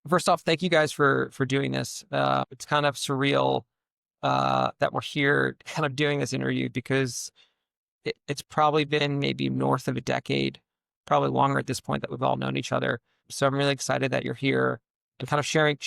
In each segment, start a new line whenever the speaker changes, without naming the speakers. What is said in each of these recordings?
First off, thank you guys for doing this. It's kind of surreal that we're here kind of doing this interview because it's probably been maybe north of a decade, probably longer at this point that we've all known each other. So I'm really excited that you're here and kind of sharing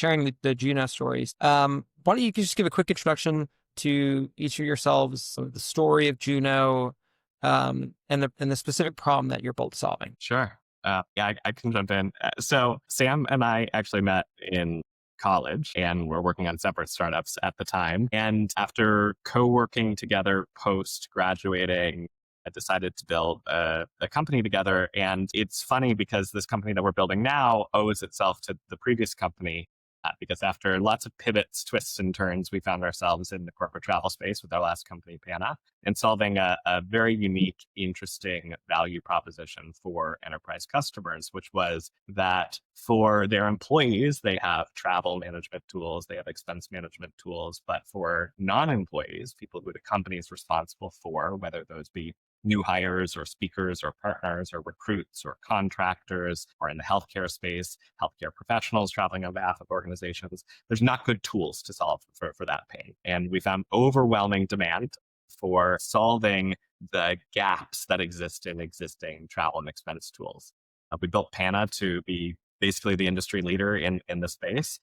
the Juno stories. Why don't you just give a quick introduction to each of yourselves, of the story of Juno, and the specific problem that you're both solving.
Sure. Yeah, I can jump in. So Sam and I actually met in college and we're working on separate startups at the time. And after co-working together post graduating, I decided to build a company together. And it's funny because this company that we're building now owes itself to the previous company. Because after lots of pivots, twists, and turns, we found ourselves in the corporate travel space with our last company, Pana, and solving a very unique, interesting value proposition for enterprise customers, which was that for their employees, they have travel management tools, they have expense management tools, but for non-employees, people who the company is responsible for, whether those be new hires or speakers or partners or recruits or contractors or in the healthcare space, healthcare professionals traveling on behalf of organizations, there's not good tools to solve for that pain. And we found overwhelming demand for solving the gaps that exist in existing travel and expense tools. We built Pana to be basically the industry leader in the space.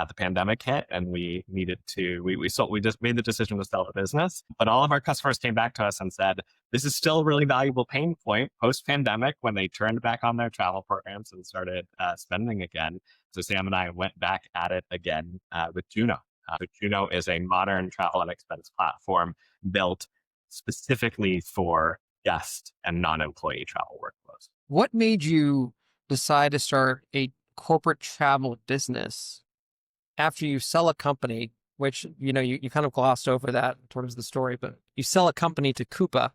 The pandemic hit and we needed to, we just made the decision to sell the business. But all of our customers came back to us and said, this is still a really valuable pain point post-pandemic when they turned back on their travel programs and started spending again. So Sam and I went back at it again with Juno. Juno is a modern travel and expense platform built specifically for guest and non-employee travel workflows.
What made you decide to start a corporate travel business after you sell a company, which, you kind of glossed over that towards the story, but you sell a company to Coupa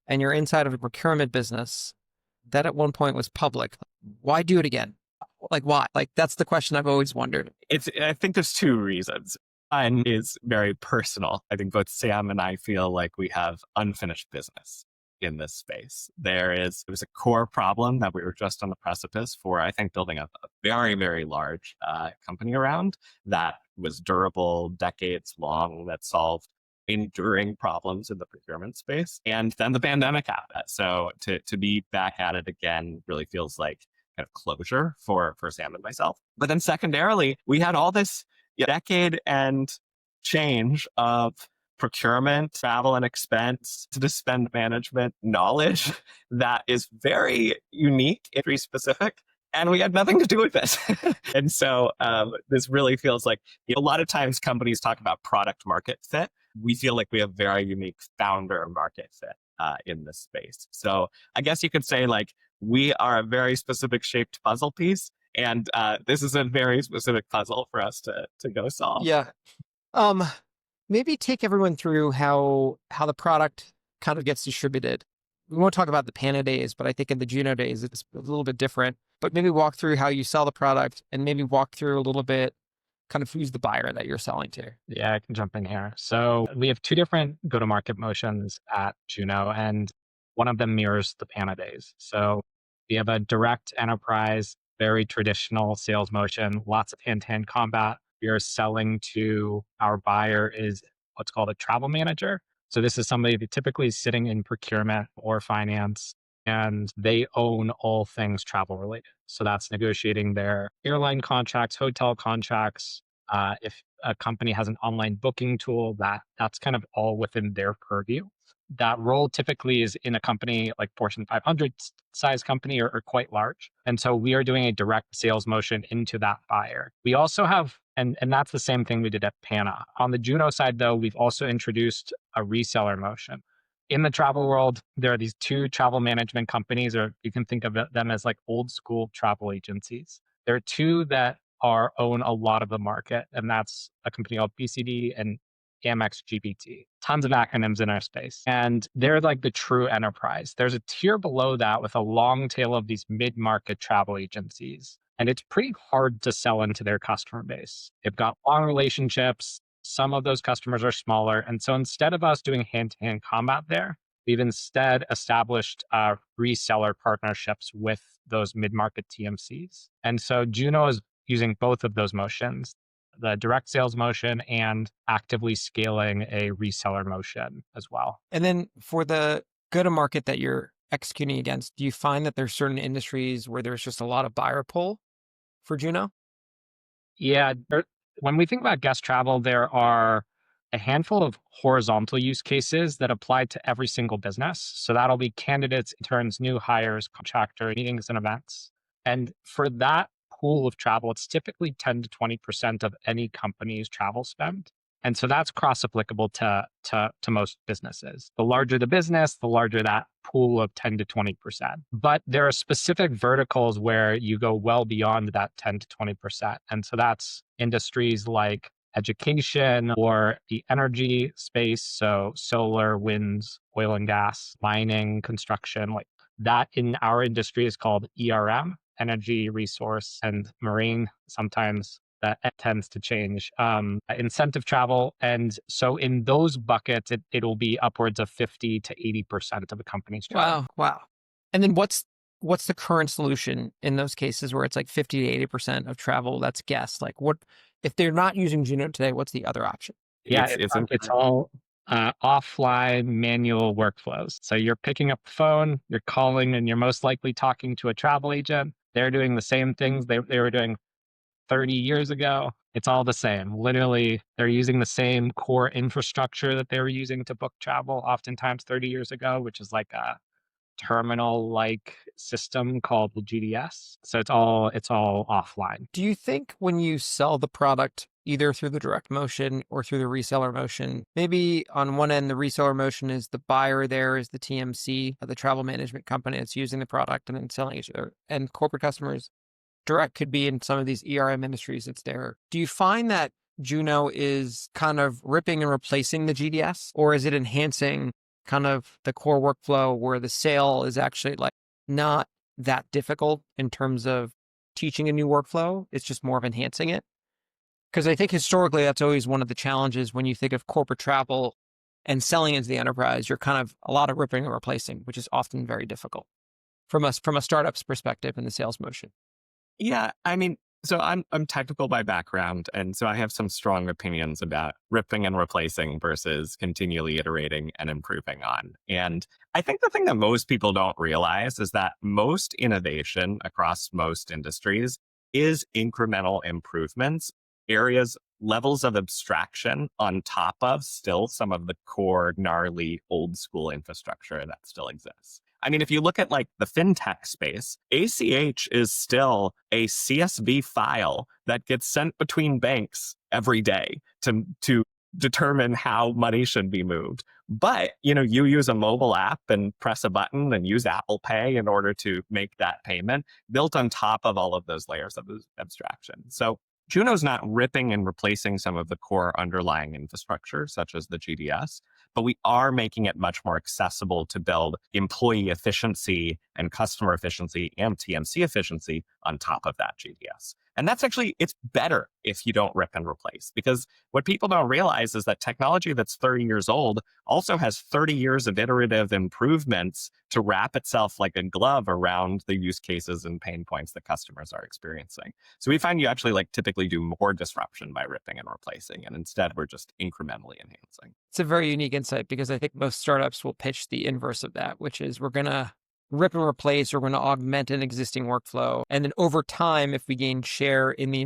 and you're inside of a procurement business that at one point was public. Why do it again? Like, why? Like, that's the question I've always wondered.
I think there's two reasons. One is very personal. I think both Sam and I feel like we have unfinished business in this space. It was a core problem that we were just on the precipice for, I think, building a very, very large company around that was durable, decades long, that solved enduring problems in the procurement space. And then the pandemic happened. So to be back at it again really feels like kind of closure for Sam and myself. But then secondarily, we had all this decade and change of procurement, travel and expense, to spend management knowledge that is very unique, industry specific, and we had nothing to do with it. And so this really feels like a lot of times companies talk about product market fit. We feel like we have very unique founder market fit in this space. So I guess you could say like we are a very specific shaped puzzle piece, and this is a very specific puzzle for us to go solve.
Yeah. Maybe take everyone through how the product kind of gets distributed. We won't talk about the Pana days, but I think in the Juno days, it's a little bit different. But maybe walk through how you sell the product and maybe walk through a little bit kind of who's the buyer that you're selling to.
Yeah, I can jump in here. So we have two different go-to-market motions at Juno, and one of them mirrors the Pana days. So we have a direct enterprise, very traditional sales motion, lots of hand-to-hand combat. We are selling to our buyer is what's called a travel manager. So this is somebody that typically is sitting in procurement or finance, and they own all things travel related. So that's negotiating their airline contracts, hotel contracts. If a company has an online booking tool, that's kind of all within their purview. That role typically is in a company like Fortune 500 size company or quite large. And so we are doing a direct sales motion into that buyer. We also have, and that's the same thing we did at Pana. On the Juno side, though, we've also introduced a reseller motion. In the travel world, there are these two travel management companies, or you can think of them as like old school travel agencies. There are two that own a lot of the market, and that's a company called BCD and Amex GBT. Tons of acronyms in our space. And they're like the true enterprise. There's a tier below that with a long tail of these mid-market travel agencies. And it's pretty hard to sell into their customer base. They've got long relationships. Some of those customers are smaller. And so instead of us doing hand-to-hand combat there, we've instead established reseller partnerships with those mid-market TMCs. And so Juno is using both of those motions, the direct sales motion and actively scaling a reseller motion as well.
And then for the go-to-market that you're executing against, do you find that there's certain industries where there's just a lot of buyer pull for Juno?
Yeah, when we think about guest travel, there are a handful of horizontal use cases that apply to every single business. So that'll be candidates, interns, new hires, contractor meetings and events. And for that pool of travel, it's typically 10 to 20% of any company's travel spend. And so that's cross applicable to most businesses. The larger the business, the larger that pool of 10 to 20%. But there are specific verticals where you go well beyond that 10 to 20%. And so that's industries like education or the energy space. So solar, winds, oil and gas, mining, construction, like that in our industry is called ERM, energy, resource, and marine. Sometimes that tends to change. Incentive travel. And so in those buckets, it'll be upwards of 50 to 80% of a company's travel.
Wow. And then what's the current solution in those cases where it's like 50 to 80% of travel that's guests? Like what if they're not using Juno today, what's the other option?
Yeah,
It's
it's all offline manual workflows. So you're picking up the phone, you're calling, and you're most likely talking to a travel agent. They're doing the same things they were doing 30 years ago. It's all the same. Literally, they're using the same core infrastructure that they were using to book travel, oftentimes 30 years ago, which is like a terminal-like system called the GDS. So it's all offline.
Do you think when you sell the product either through the direct motion or through the reseller motion, maybe on one end the reseller motion is the buyer, there is the TMC, the travel management company that's using the product and then selling it to their end corporate customers? Direct could be in some of these ERM industries, it's there. Do you find that Juno is kind of ripping and replacing the GDS, or is it enhancing kind of the core workflow where the sale is actually like not that difficult in terms of teaching a new workflow? It's just more of enhancing it. Because I think historically that's always one of the challenges when you think of corporate travel and selling into the enterprise. You're kind of a lot of ripping and replacing, which is often very difficult from a startup's perspective in the sales motion.
Yeah, I mean, so I'm technical by background, and so I have some strong opinions about ripping and replacing versus continually iterating and improving on. And I think the thing that most people don't realize is that most innovation across most industries is incremental improvements, levels of abstraction on top of still some of the core gnarly old school infrastructure that still exists. I mean, if you look at like the fintech space, ACH is still a CSV file that gets sent between banks every day to determine how money should be moved. But, you use a mobile app and press a button and use Apple Pay in order to make that payment built on top of all of those layers of abstraction. So Juno's not ripping and replacing some of the core underlying infrastructure, such as the GDS, but we are making it much more accessible to build employee efficiency and customer efficiency and TMC efficiency on top of that GDS. And that's actually, it's better if you don't rip and replace, because what people don't realize is that technology that's 30 years old also has 30 years of iterative improvements to wrap itself like a glove around the use cases and pain points that customers are experiencing. So we find you actually like typically do more disruption by ripping and replacing, and instead we're just incrementally enhancing.
It's a very unique insight because I think most startups will pitch the inverse of that, which is we're going to rip and replace, or we're going to augment an existing workflow. And then over time, if we gain share in the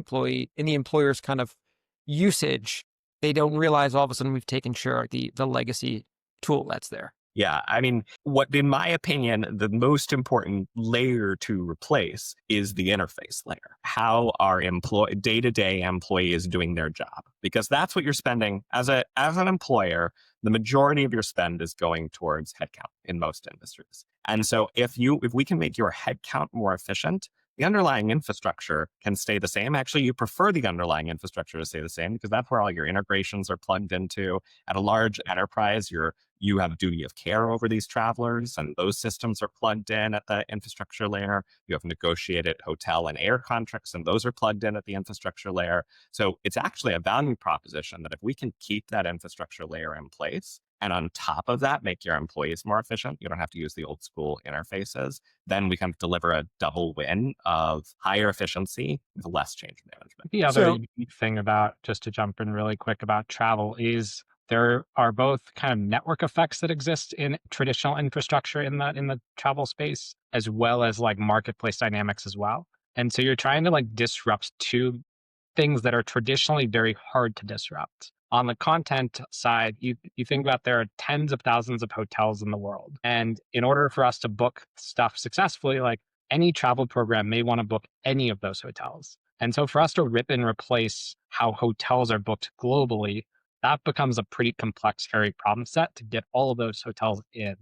employer's kind of usage, they don't realize all of a sudden we've taken share of the legacy tool that's there.
Yeah, I mean, what, in my opinion, the most important layer to replace is the interface layer. How our day-to-day employee is doing their job, because that's what you're spending as an employer. The majority of your spend is going towards headcount in most industries. And so if we can make your headcount more efficient, the underlying infrastructure can stay the same. Actually, you prefer the underlying infrastructure to stay the same because that's where all your integrations are plugged into. At a large enterprise, you have a duty of care over these travelers, and those systems are plugged in at the infrastructure layer. You have negotiated hotel and air contracts, and those are plugged in at the infrastructure layer. So it's actually a value proposition that if we can keep that infrastructure layer in place, and on top of that, make your employees more efficient. You don't have to use the old school interfaces. Then we can deliver a double win of higher efficiency with less change management.
The other
So
unique thing about, just to jump in really quick about travel, is there are both kind of network effects that exist in traditional infrastructure in the travel space, as well as like marketplace dynamics as well. And so you're trying to like disrupt two things that are traditionally very hard to disrupt. On the content side, you think about there are tens of thousands of hotels in the world. And in order for us to book stuff successfully, like any travel program may want to book any of those hotels. And so for us to rip and replace how hotels are booked globally, that becomes a pretty complex, hairy problem set to get all of those hotels in.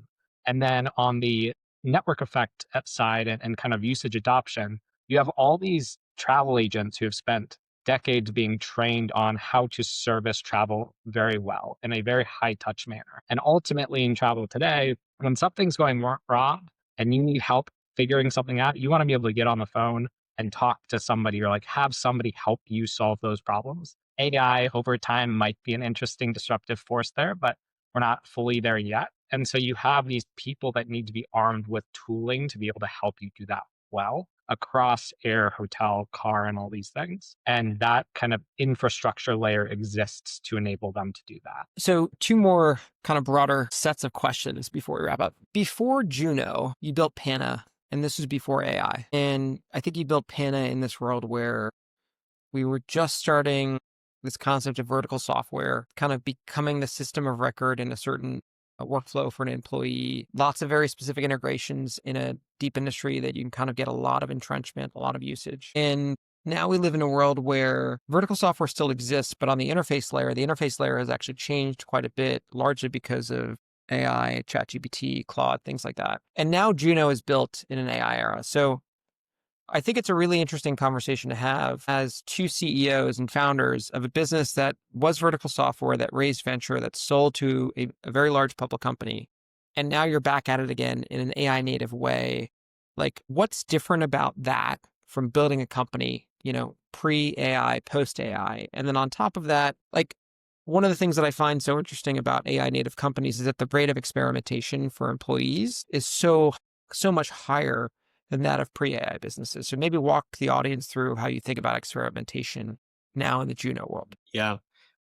And then on the network effect side and kind of usage adoption, you have all these travel agents who have spent decades being trained on how to service travel very well in a very high touch manner. And ultimately, in travel today, when something's going wrong and you need help figuring something out, you want to be able to get on the phone and talk to somebody or like have somebody help you solve those problems. AI over time might be an interesting disruptive force there, but we're not fully there yet. And so you have these people that need to be armed with tooling to be able to help you do that well across air, hotel, car, and all these things. And that kind of infrastructure layer exists to enable them to do that.
So two more kind of broader sets of questions before we wrap up. Before Juno, you built Pana, and this was before AI. And I think you built Pana in this world where we were just starting this concept of vertical software, kind of becoming the system of record in a certain workflow for an employee, lots of very specific integrations in a deep industry that you can kind of get a lot of entrenchment, a lot of usage. And now we live in a world where vertical software still exists, but on the interface layer has actually changed quite a bit, largely because of AI, ChatGPT, Claude, things like that. And now Juno is built in an AI era. So I think it's a really interesting conversation to have as two CEOs and founders of a business that was vertical software, that raised venture, that sold to a very large public company. And now you're back at it again in an AI native way. Like, what's different about that from building a company, pre-AI, post-AI? And then on top of that, like, one of the things that I find so interesting about AI native companies is that the rate of experimentation for employees is so much higher than that of pre-AI businesses. So maybe walk the audience through how you think about experimentation now in the Juno world.
Yeah.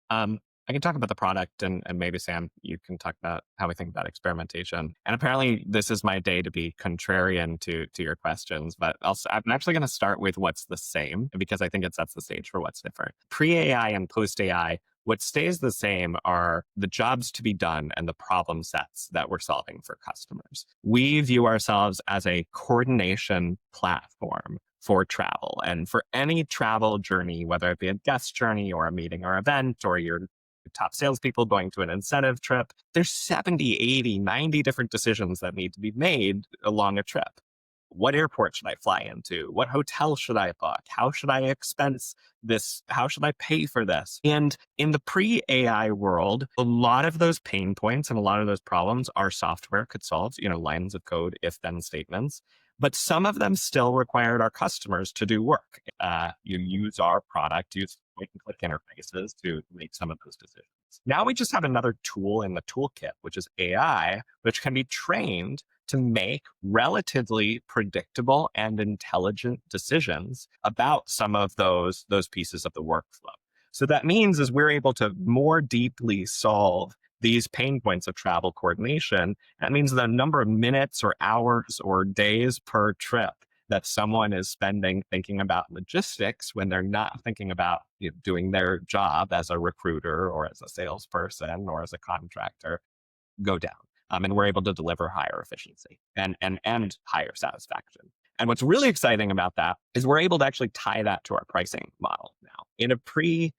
I can talk about the product and maybe Sam, you can talk about how we think about experimentation. And apparently this is my day to be contrarian to your questions, but I'm actually going to start with what's the same because I think it sets the stage for what's different. Pre-AI and post-AI, what stays the same are the jobs to be done and the problem sets that we're solving for customers. We view ourselves as a coordination platform for travel and for any travel journey, whether it be a guest journey or a meeting or event or your top salespeople going to an incentive trip. There's 70, 80, 90 different decisions that need to be made along a trip. What airport should I fly into? What hotel should I book? How should I expense this? How should I pay for this? And in the pre-AI world, a lot of those pain points and a lot of those problems our software could solve, lines of code, if-then statements. But some of them still required our customers to do work. You use our product, use point-and-click interfaces to make some of those decisions. Now we just have another tool in the toolkit, which is AI, which can be trained to make relatively predictable and intelligent decisions about some of those pieces of the workflow. So that means is we're able to more deeply solve these pain points of travel coordination. That means the number of minutes or hours or days per trip that someone is spending thinking about logistics when they're not thinking about doing their job as a recruiter or as a salesperson or as a contractor go down. And we're able to deliver higher efficiency and higher satisfaction. And what's really exciting about that is we're able to actually tie that to our pricing model now. In a pre-AI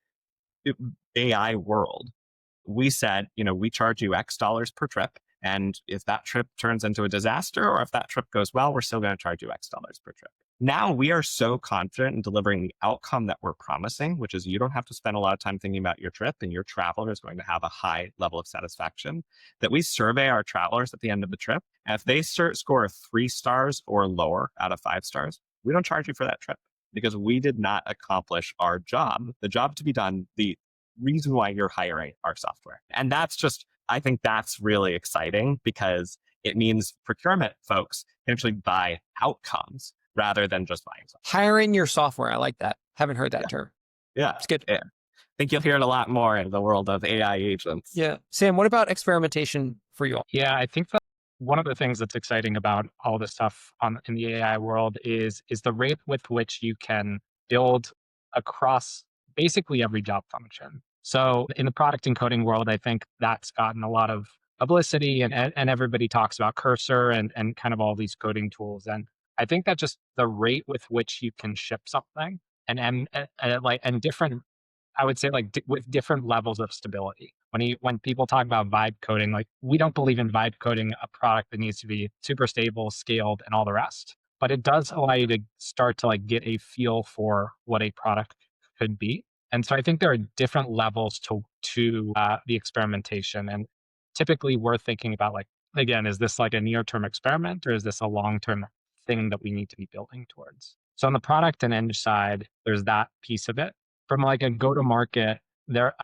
world, we said, we charge you X dollars per trip. And if that trip turns into a disaster or if that trip goes well, we're still going to charge you X dollars per trip. Now we are so confident in delivering the outcome that we're promising, which is you don't have to spend a lot of time thinking about your trip and your traveler is going to have a high level of satisfaction, that we survey our travelers at the end of the trip. And if they score 3 stars or lower out of 5 stars, we don't charge you for that trip because we did not accomplish our job, the job to be done, the reason why you're hiring our software. And that's just I think that's really exciting because it means procurement folks can actually buy outcomes rather than just buying software.
Hiring your software. I like that. Haven't heard that
Yeah.
term.
Yeah.
It's good.
Yeah. I think you'll hear it a lot more in the world of AI agents.
Yeah. Sam, what about experimentation for you all?
Yeah, I think that one of the things that's exciting about all this stuff in the AI world is the rate with which you can build across basically every job function. So in the product and coding world, I think that's gotten a lot of publicity, and everybody talks about Cursor and kind of all these coding tools. And I think that just the rate with which you can ship something and different, I would say, like with different levels of stability. When people talk about vibe coding, like, we don't believe in vibe coding a product that needs to be super stable, scaled, and all the rest. But it does allow you to start to like get a feel for what a product could be. And so I think there are different levels to the experimentation. And typically we're thinking about, like, again, is this like a near term experiment, or is this a long term thing that we need to be building towards? So on the product and end side, there's that piece of it. From like a go to market, there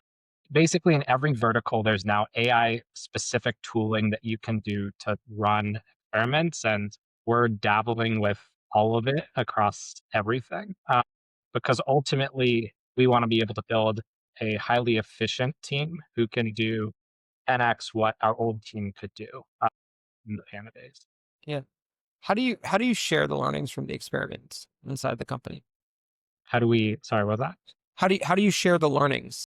basically in every vertical, there's now AI specific tooling that you can do to run experiments. And we're dabbling with all of it across everything, because ultimately we want to be able to build a highly efficient team who can do 10x what our old team could do in the Panda days.
Yeah. How do you share the learnings from the experiments inside the company?
Sorry, what was that?
How do you share the learnings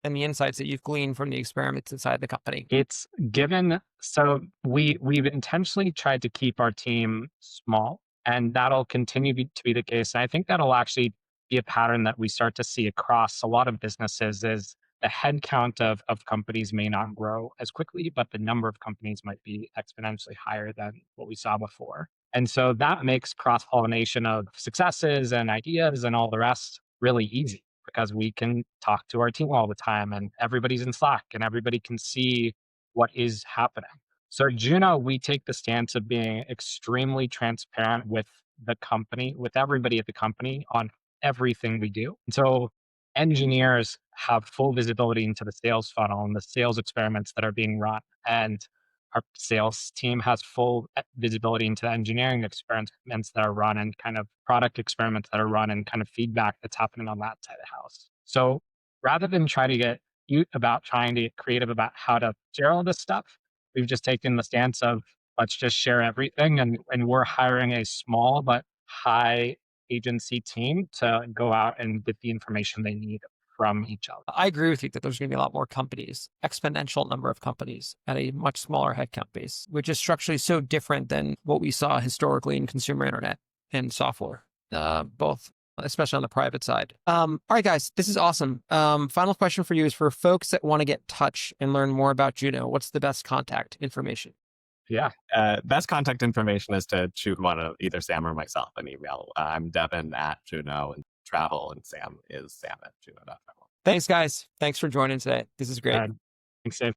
and the insights that you've gleaned from the experiments inside the company?
It's given. So we've intentionally tried to keep our team small, and that'll continue to be the case. And I think that'll actually be a pattern that we start to see across a lot of businesses. Is the headcount of companies may not grow as quickly, but the number of companies might be exponentially higher than what we saw before. And so that makes cross pollination of successes and ideas and all the rest really easy, because we can talk to our team all the time and everybody's in Slack and everybody can see what is happening. So at Juno, we take the stance of being extremely transparent with the company, with everybody at the company on everything we do. And so engineers have full visibility into the sales funnel and the sales experiments that are being run. And our sales team has full visibility into the engineering experiments that are run and kind of product experiments that are run and kind of feedback that's happening on that side of the house. So rather than try to get trying to get creative about how to share all this stuff, we've just taken the stance of let's just share everything. And we're hiring a small but high agency team to go out and get the information they need from each other.
I agree with you that there's going to be a lot more companies, exponential number of companies at a much smaller headcount base, which is structurally so different than what we saw historically in consumer internet and software, both, especially on the private side. All right, guys, this is awesome. Final question for you is for folks that want to get in touch and learn more about Juno. What's the best contact information?
Yeah.
Best contact information is to shoot one of either Sam or myself an email. I'm Devon at Juno and travel, and Sam is Sam at Juno.travel.
Thanks, guys. Thanks for joining today. This is great.
Thanks, Dave.